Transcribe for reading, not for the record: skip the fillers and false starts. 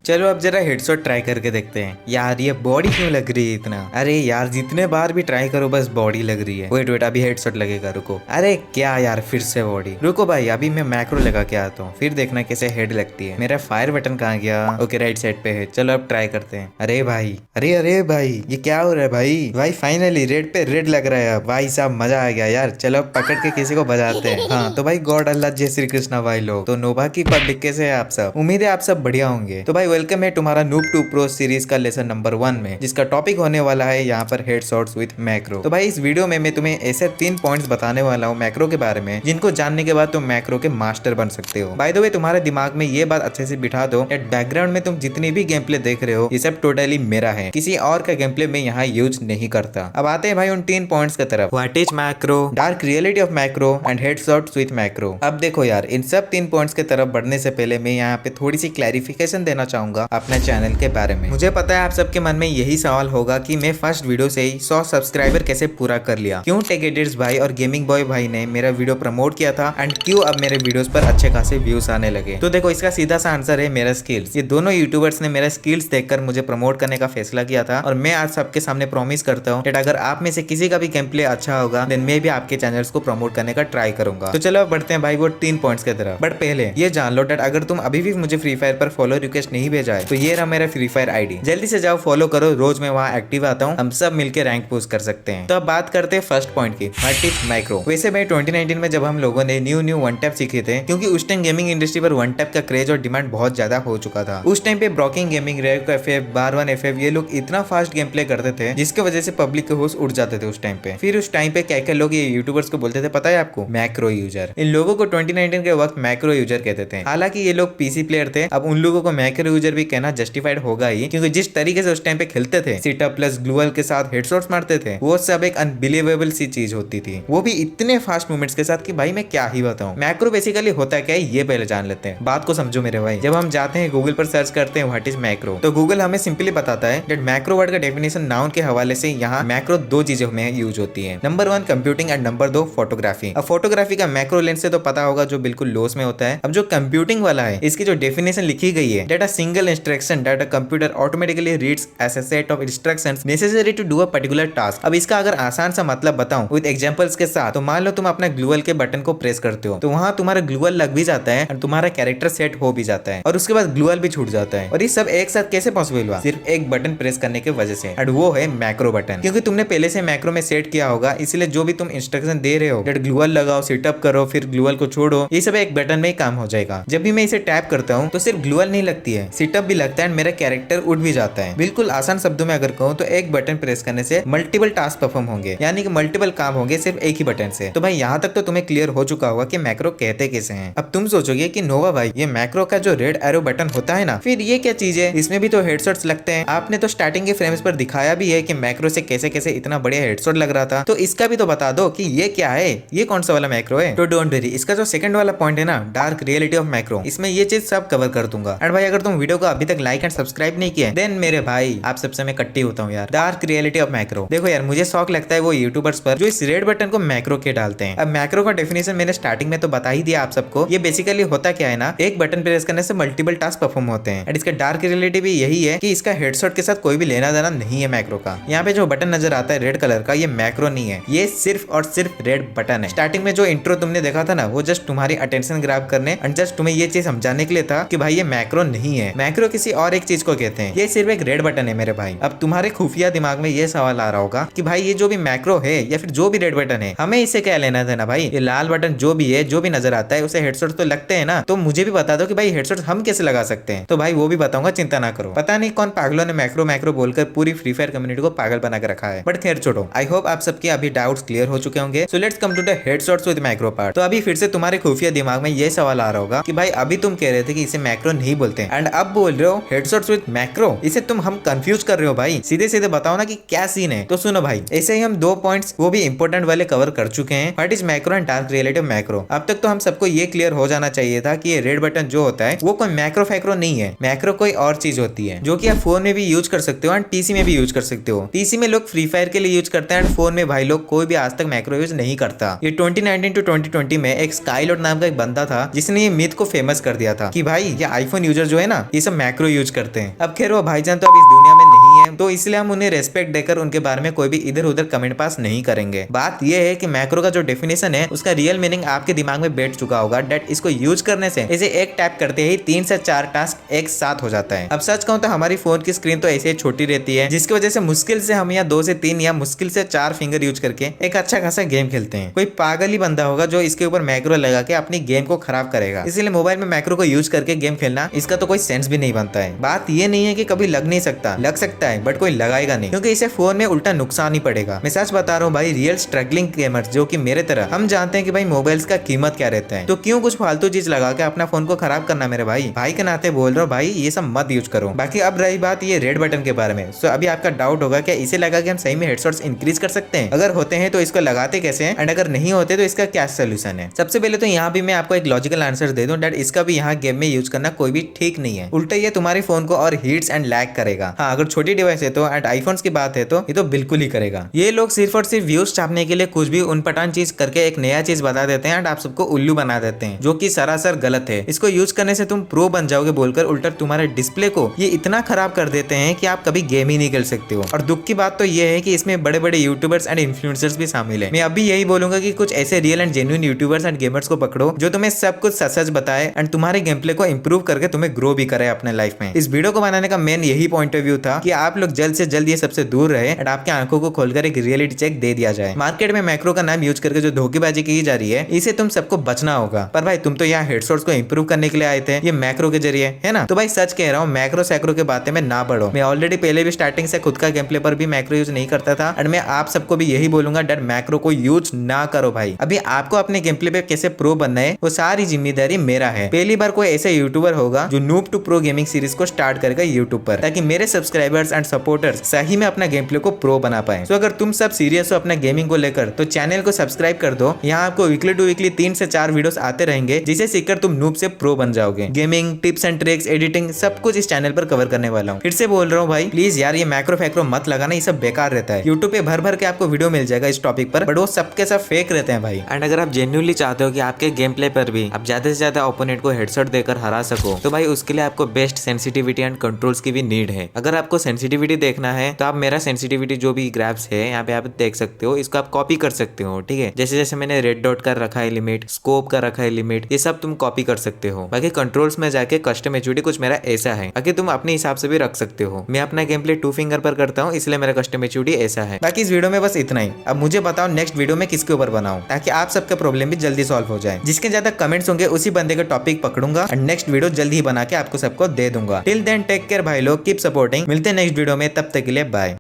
चलो अब जरा हेडशॉट ट्राई करके देखते हैं। यार ये बॉडी क्यों लग रही है इतना? अरे यार जितने बार भी ट्राई करो बस बॉडी लग रही है। वेट वेट अभी हेडशॉट लगेगा, रुको। अरे क्या यार फिर से बॉडी। रुको भाई अभी मैं मैक्रो लगा के आता हूँ, फिर देखना कैसे हेड लगती है। मेरा फायर बटन कहाँ गया? ओके राइट साइड पे है। चलो अब ट्राई करते हैं। अरे भाई अरे भाई ये क्या हो रहा है भाई फाइनली रेड पे रेड लग रहा है। अब भाई साहब मजा आ गया यार। चलो अब पकड़ के किसी को बजाते हैं। हाँ तो भाई गॉड अल्लाह जय श्री कृष्णा भाई लोग। तो नोभा की पब्लिक कैसे है आप सब? उम्मीद है आप सब बढ़िया होंगे। तो भाई वेलकम है तुम्हारा नूब टू प्रो सीरीज का लेसन नंबर 1 में, जिसका टॉपिक होने वाला है यहाँ पर हेडशॉट्स विद मैक्रो। तो भाई इस वीडियो में मैं तुम्हें ऐसे 3 पॉइंट्स बताने वाला हूँ मैक्रो के बारे में, जिनको जानने के बाद तुम मैक्रो के मास्टर बन सकते हो। बाय द वे तुम्हारे दिमाग में ये बात अच्छे से बिठा दो कि बैकग्राउंड में तुम जितनी भी गेम प्ले देख रहे हो ये सब टोटली मेरा है, किसी और का गेम प्ले में यहाँ यूज नहीं करता। अब आते हैं भाई उन 3 पॉइंट्स की तरफ। What is macro, dark reality of macro and headshots with macro. अब देखो यार इन सब 3 पॉइंट्स की तरफ बढ़ने से पहले मैं यहाँ पे थोड़ी सी क्लैरिफिकेशन देना चाहूंगा अपने चैनल के बारे में। मुझे पता है आप सबके मन में यही सवाल होगा कि मैं फर्स्ट वीडियो से ही 100 सब्सक्राइबर कैसे पूरा कर लिया, क्यों टेक एडिट्स भाई और गेमिंग बॉय भाई ने मेरा वीडियो प्रमोट किया था एंड क्यों अब मेरे वीडियोस पर अच्छे खासे व्यूज आने लगे। तो देखो इसका सीधा सा आंसर है मेरा स्किल्स। ये दोनों यूट्यूबर्स ने मेरा स्किल्स देखकर मुझे प्रमोट करने का फैसला किया था और मैं आज सबके सामने प्रॉमिस करता हूँ कि अगर आप में से किसी का भी गेम प्ले अच्छा होगा देन मैं भी आपके चैनल्स को प्रमोट करने का ट्राई करूंगा। तो चलो बढ़ते हैं भाई वो 3 पॉइंट्स की तरफ। बट पहले ये जान लो डेट अगर तुम अभी भी मुझे फ्री फायर पर फॉलो रिक्वेस्ट नहीं भेजा है तो ये रहा मेरा फ्री फायर आईडी, जल्दी से जाओ फॉलो करो। रोज मैं वहाँ एक्टिव आता हूँ, हम सब मिलकर रैंक पुश कर सकते हैं। तो अब बात करते हैं फर्स्ट पॉइंट की, व्हाट इज मैक्रो। वैसे भाई 2019 में जब हम लोगों ने न्यू वन टैप सीखे थे, क्योंकि उस टाइम गेमिंग इंडस्ट्री पर वन टैप का क्रेज और डिमांड बहुत ज्यादा हो चुका था। उस टाइम पे ब्रॉकिंग गेमिंग, रेव एफएफ, बार1 एफएफ ये लोग इतना फास्ट गेम प्ले करते थे जिसकी वजह से पब्लिक के होश उड़ जाते थे उस टाइम पे। फिर उस टाइम पे क्या लोग ये यूट्यूबर्स को बोलते थे पता है आपको? Macro user. इन लोगों को 2019 के वक्त मैक्रो यूजर कहते थे। हालांकि ये लोग पीसी प्लेयर थे, अब उन लोगों को मैक्रो यूजर भी कहना जस्टिफाइड होगा ही, क्योंकि जिस तरीके से उस टाइम पे खेलते थे, सिटअप प्लस ग्लूअल के साथ हेडशॉट्स मारते थे, वो सब एक अनबिलीवेबल सी चीज होती थी, वो भी इतने फास्ट मूवमेंट्स के साथ कि भाई मैं क्या ही बताऊं। मैक्रो बेसिकली होता क्या है ये पहले जान लेते हैं। बात को समझो मेरे भाई। जब हम जाते हैं गूगल पर सर्च करते हैं व्हाट इज मैक्रो, तो गूगल हमें सिंपली बताता है दैट मैक्रो वर्ड का डेफिनेशन नाउन के हवाले से यहाँ मैक्रो 2 चीजों में यूज होती है। Number 1 computing and number 2 photography. अब फोटोग्राफी का मैक्रो लेंस से तो पता होगा जो बिल्कुल लोस में होता है। अब जो कंप्यूटिंग वाला है इसकी जो डेफिनेशन लिखी गई है that a single instruction that a computer automatically reads as a set of instructions necessary to do a particular task. अब इसका अगर आसान सा मतलब बताऊं विद एग्जांपल्स के साथ, तो मान लो तुम अपना ग्लूअल के बटन को प्रेस करते हो तो वहां तुम्हारा ग्लूअल लग भी जाता है और तुम्हारा कैरेक्टर सेट हो भी जाता है और उसके बाद ग्लूअल भी छूट जाता है। और ये सब एक साथ कैसे पॉसिबल हुआ? सिर्फ एक बटन प्रेस करने की वजह से, और वो है मैक्रो बटन। क्योंकि तुमने पहले से मैक्रो में सेट किया होगा, इसलिए जो भी तुम इंस्ट्रक्शन दे रहे हो दैट ग्लूअल लगाओ, सेटअप करो, फिर ग्लूअल को छोड़ो, ये सब एक बटन में ही काम हो जाएगा। जब भी मैं इसे टैप करता हूँ तो सिर्फ ग्लूअल नहीं लगती है, सेटअप भी लगता है, मेरा कैरेक्टर उड़ भी जाता है। बिल्कुल आसान शब्दों में अगर कहूँ तो एक बटन प्रेस करने से मल्टीपल टास्क परफॉर्म होंगे, यानी कि मल्टीपल काम होंगे सिर्फ एक ही बटन से। तो भाई यहाँ तक तो तुम्हें क्लियर हो चुका होगा कि मैक्रो कहते कैसे हैं। अब तुम सोचोगे कि नोवा भाई ये मैक्रो का जो रेड एरो बटन होता है ना, फिर ये क्या चीज है? इसमें भी तो हेडशॉट्स लगते हैं। आपने तो स्टार्टिंग के फ्रेम्स पर दिखाया भी है कि मैक्रो से कैसे कैसे इतना बढ़िया हेडशॉट लग रहा था, तो इसका भी तो बता दो कि ये क्या है, ये कौन सा वाला मैक्रो है। तो डोंट वरी, इसका जो सेकंड वाला पॉइंट है ना, डार्क रियलिटी ऑफ मैक्रो, इसमें ये चीज सब कवर कर दूंगा। एंड भाई अगर तुम वीडियो को अभी तक लाइक एंड सब्सक्राइब नहीं किया देन मेरे भाई आप सबसे मैं कट्टी होता हूँ यार। डार्क रियलिटी ऑफ मैक्रो, देखो यार मुझे शौक लगता है वो यूट्यूबर्स पर जो इस रेड बटन को मैक्रो के डालते हैं। अब मैक्रो का डेफिनेशन मैंने स्टार्टिंग में तो बता ही दिया आप सबको। ये बेसिकली होता क्या है ना, एक बटन प्रेस करने से मल्टीपल टास्क परफॉर्म होते हैं। एंड इसका डार्क रियलिटी भी यही है कि इसका हेडशॉट के साथ कोई भी लेना देना नहीं है मैक्रो का। यहाँ पे जो बटन नजर आता है रेड कलर का, ये मैक्रो नहीं है, ये सिर्फ और सिर्फ रेड बटन है। स्टार्टिंग में जो इंट्रो तुमने देखा था ना, वो जस्ट तुम्हारी अटेंशन ग्रैब करने एंड जस्ट तुम्हें ये चीज समझाने के लिए था कि भाई ये मैक्रो नहीं है, मैक्रो किसी और एक चीज को कहते हैं, ये सिर्फ एक रेड बटन है मेरे भाई। अब तुम्हारे खुफिया दिमाग में ये सवाल आ रहा होगा कि भाई ये जो भी मैक्रो है या फिर जो भी रेड बटन है, हमें इससे क्या लेना देना भाई? ये लाल बटन जो भी है, जो भी नजर आता है उसे हेडशॉट तो लगते हैं ना, तो मुझे भी बता दो कि भाई हेडशॉट हम कैसे लगा सकते हैं। तो भाई वो भी बताऊंगा, चिंता ना करो। पता नहीं कौन पागलों ने मैक्रो मैक्रो बोलकर पूरी फ्री फायर कम्युनिटी को पागल बना के रखा है, बट खैर छोड़ो। आई होप आप सबके अभी डाउट्स क्लियर हो चुके होंगे। So let's come to the headshots with macro part. तो अभी फिर से तुम्हारे खुफिया दिमाग में ये सवाल आ रहा होगा कि भाई अभी तुम कह रहे थे कि इसे मैक्रो नहीं बोलते एंड अब बोल रहे हो हेडशॉट्स विद मैक्रो, इसे तुम हम कंफ्यूज कर रहे हो भाई। सीधे सीधे बताओ ना कि क्या सीन है। तो सुनो भाई, ऐसे ही हम 2 पॉइंट्स वो भी इंपॉर्टेंट वाले कवर कर चुके हैं, what is macro and dark reality of macro. अब तक तो हम सबको ये क्लियर हो जाना चाहिए था कि ये रेड बटन जो होता है वो कोई मैक्रो फैक्रो नहीं है, मैक्रो कोई और चीज होती है जो कि आप फोन में भी यूज कर सकते हो एंड पीसी में भी यूज कर सकते हो। पीसी में लोग फ्री फायर के लिए यूज करते हैं एंड फोन में भाई लोग कोई भी आज तक मैक्रो यूज नहीं करता। ये 2019 टू 2020 में एक स्काईलोड नाम का एक बंदा था जिसने ये मिथ को फेमस कर दिया था कि भाई ये आईफोन यूजर जो है ना, ये सब मैक्रो यूज करते हैं। अब खैर वो भाईजान तो अब इस दुनिया में नहीं है, तो इसलिए हम उन्हें रेस्पेक्ट देकर उनके बारे में कोई भी इधर उधर कमेंट पास नहीं करेंगे। बात यह है कि मैक्रो का जो डेफिनेशन है उसका रियल मीनिंग आपके दिमाग में बैठ चुका होगा। डेट इसको यूज करने से इसे एक टैप करते ही 3 से 4 टास्क एक साथ हो जाता है। अब सच कहूं तो हमारी फोन की स्क्रीन तो ऐसे ही छोटी रहती है, जिसकी वजह से मुश्किल से हम यहाँ 2 से 3 या मुश्किल से 4 फिंगर यूज करके एक अच्छा खासा गेम खेलते हैं। कोई पागल ही बंदा होगा जो इसके ऊपर मैक्रो लगा के अपनी गेम को खराब करेगा। इसीलिए मोबाइल में मैक्रो को यूज करके गेम खेलना इसका तो कोई सेंस भी नहीं बनता है। बात ये नहीं है कि कभी लग नहीं सकता, लग सकता है बट कोई लगाएगा नहीं, क्योंकि इसे फोन में उल्टा नुकसान ही पड़ेगा। मैं सच बता रहा हूँ भाई, रियल स्ट्रगलिंग गेमर्स जो कि मेरे तरह, हम जानते हैं कि भाई मोबाइल्स का कीमत क्या रहता है, तो क्यों कुछ फालतू चीज लगा के अपना फोन को खराब करना। मेरे भाई के नाते बोल रहा हूँ भाई, ये सब मत यूज करो। बाकी अब रही बात ये रेड बटन के बारे में, तो अभी आपका डाउट होगा क्या इसे लगा के हम सही में हेडशॉट्स इंक्रीज कर सकते हैं? अगर होते हैं तो इसको लगाते कैसे हैं, एंड अगर नहीं होते तो इसका क्या सोल्यूशन है? सबसे पहले तो यहाँ भी मैं आपको एक लॉजिकल आंसर दे दूं, डेट इसका भी यहाँ गेम में यूज करना कोई भी ठीक नहीं है। उल्टा ये तुम्हारे फोन को और हीट्स एंड लैग करेगा। हाँ, अगर छोटी डिवाइस है तो, एंड आईफोन्स की बात है तो ये तो बिल्कुल ही करेगा। ये लोग सिर्फ और सिर्फ व्यूज छापने के लिए कुछ भी उनपटांग चीज करके एक नया चीज बता देते हैं एंड आप सबको उल्लू बना देते हैं, जो कि सरासर गलत है। इसको यूज करने से तुम प्रो बन जाओगे बोलकर उल्टा तुम्हारे डिस्प्ले को ये इतना खराब कर देते हैं कि आप कभी गेम ही नहीं खेल सकते हो। और दुख की बात तो ये है कि इसमें बड़े बड़े यूट्यूबर्स एंड इन्फ्लुएंसर्स भी शामिल है। मैं अभी यही बोलूंगा कि कुछ ऐसे real and genuine YouTubers and gamers को पकड़ो जो तुम्हें सब कुछ सच बताए एंड तुम्हारे गेम प्ले को इंप्रूव करके तुम्हें ग्रो भी करे अपने लाइफ में। इस वीडियो को बनाने का मेन यही पॉइंट ऑफ व्यू था कि आप लोग जल्द से जल्द ये सबसे दूर रहे एंड आपकी आंखों को खोलकर एक रियलिटी चेक दे दिया जाए। मार्केट में मैक्रो का नाम यूज करके जो धोखेबाजी की जा रही है, इसे तुम सबको बचना होगा। पर भाई तुम तो यहाँ हेडशॉट्स को इंप्रूव करने के लिए आए थे, ये मैक्रो के जरिए, है ना? तो भाई सच कह रहा हूँ, मैक्रो सैक्रो के बातें में ना पढ़ो। मैं ऑलरेडी पहले भी स्टार्टिंग से खुद का गेम प्ले पर भी मैक्रो यूज नहीं करता था एंड मैं आप सबको भी यही बोलूंगा, डर मैक्रो को यूज ना करो भाई। अभी आपको अपने गेम प्ले पे कैसे प्रो बनना है वो सारी जिम्मेदारी मेरा है। पहली बार कोई ऐसा यूट्यूबर होगा जो noob to pro gaming series को स्टार्ट करेगा यूट्यूब पर, ताकि मेरे सब्सक्राइबर्स एंड सपोर्टर्स सही में अपना गेम प्ले को प्रो बना पाए। तो अगर तुम सब सीरियस हो अपना गेमिंग को लेकर तो चैनल को सब्सक्राइब कर दो। यहाँ आपको वीकली टू वीकली 3 से 4 वीडियोस आते रहेंगे, जिसे सीखकर तुम नूब से प्रो बन जाओगे। Gaming tips and tricks, editing, सब कुछ इस चैनल पर कवर करने वाला हूँ। फिर से बोल रहा हूँ भाई, प्लीज यार ये मैक्रो फैक्रो मत लगाना, ये सब बेकार रहता है। यूट्यूब पे भर भर के आपको वीडियो मिल जाएगा इस टॉपिक पर, बट वो सबके सब फेक रहते हैं भाई। एंड अगर आप जेन्युइनली चाहते हो कि आपके गेम प्ले पर भी आप ज्यादा से ज्यादा ओपोनेंट को हेडशॉट देकर हरा सको, तो भाई उसके लिए आपको बेस्ट सेंसिटिविटी एंड कंट्रोल्स की भी नीड है। अगर आपको सेंसिटिविटी देखना है तो आप मेरा सेंसिटिविटी जो भी ग्राफ्स है यहाँ पे आप देख सकते हो, इसको आप कॉपी कर सकते हो। ठीक है, जैसे जैसे मैंने रेड डॉट का रखा है लिमिट, स्कोप का रखा है लिमिट, ये सब तुम कॉपी कर सकते हो। बाकी कंट्रोल्स में जाके कस्टम एचयूडी कुछ मेरा ऐसा है, बाकी तुम अपने हिसाब से भी रख सकते हो। मैं अपना गेम प्ले 2 फिंगर पर करता हूँ, इसलिए मेरा कस्टम एचयूडी ऐसा है। बाकी इस वीडियो में बस इतना ही। अब मुझे बताओ नेक्स्ट वीडियो में किसके ऊपर बनाऊं, ताकि आप सबका प्रॉब्लम भी जल्दी सॉल्व हो जाए। जिसके ज्यादा कमेंट्स होंगे उसी बंदे का टॉपिक पकड़ूंगा एंड नेक्स्ट वीडियो जल्दी ही बना के आपको सबको दे दूंगा। टिल देन टेक केयर भाई लोग, कीप सपोर्टिंग। मिलते हैं नेक्स्ट वीडियो में, तब तक के लिए बाय।